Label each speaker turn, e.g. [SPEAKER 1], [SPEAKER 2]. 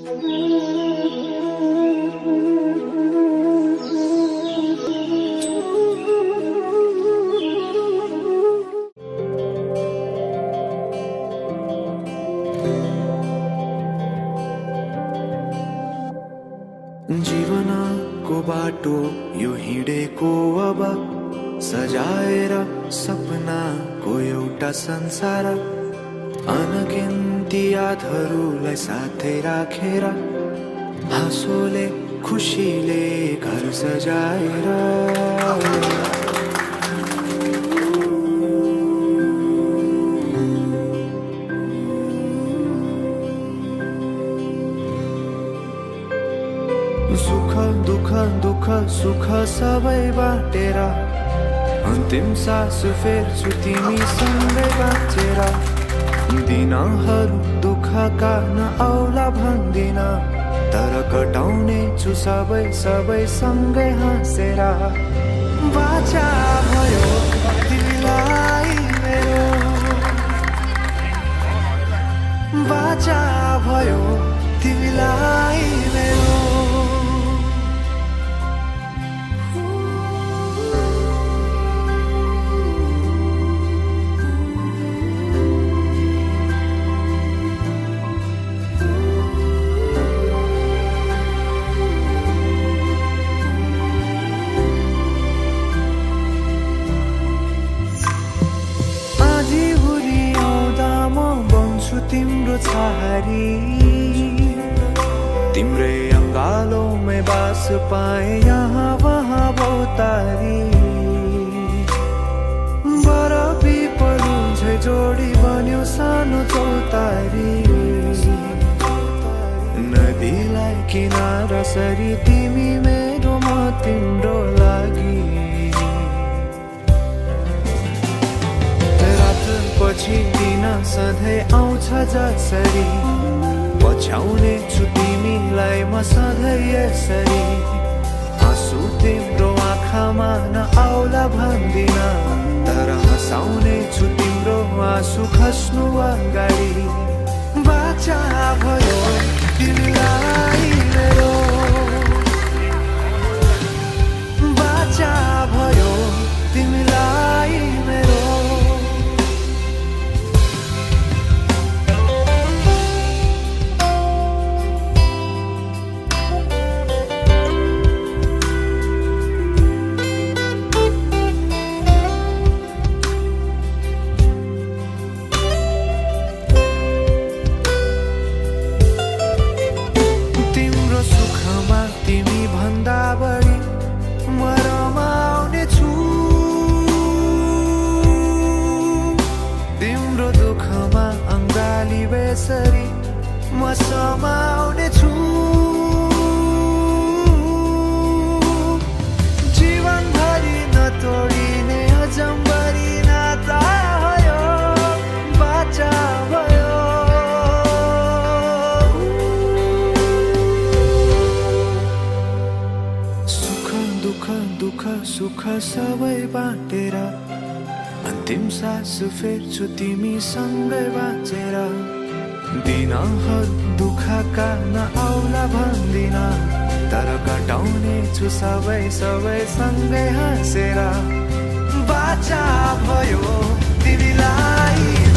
[SPEAKER 1] जीवनको बाटो यो हिँडेको अब सजाएर सपनाको एउटा संसार अनगिन्ती यादहरूलाई साथै राखेर हाँसोले खुसीले घर सजाएर सुख दुख दुख सुख सबै बाटेर अन्तिम सास फेर्छु तिमीसँगै बाँचेर दिनहरू दुःखका नआउला भन्दिन तर कटाउने छु सबै सबै सँगै हाँसेर बाचा भयो तिमीलाई मेरो बाचा भयो तिमीलाई मेरो तिम्रो छहारी तिम्रै अंगालोमै बास पाए यहाँ वहाँ बहुतारी बरफी परू झै जोडी बन्यो सानो चौतारी नदीलाई किनारा सरी तिमी मेरो म तिम्रो लागि पछि दिन सधैँ आउँछ जसरी पछ्याउने छु तिमीलाई म सधैँ यसरी आँसु तिम्रो आँखामा नआउला भन्दिन तर हँसाउने छु तिम्रो आँसु खस्नु अगाडि बाचा भयो तिमीलाई मेरो बाचा भयो तिमीलाई मेरो म समाउने छु जीवनभरि नतोडिने अजम्बरी नाता भयो बाचा भयो सुख दुख दुख सुख सबै बाटेर अन्तिम सास फेर्छु तिमीसँगै बाँचेर दिनहरू दुःखका नआउला भन्दिन तर कटाउने छु सबै सबै सँगै हाँसेर बाचा भयो तिमीलाई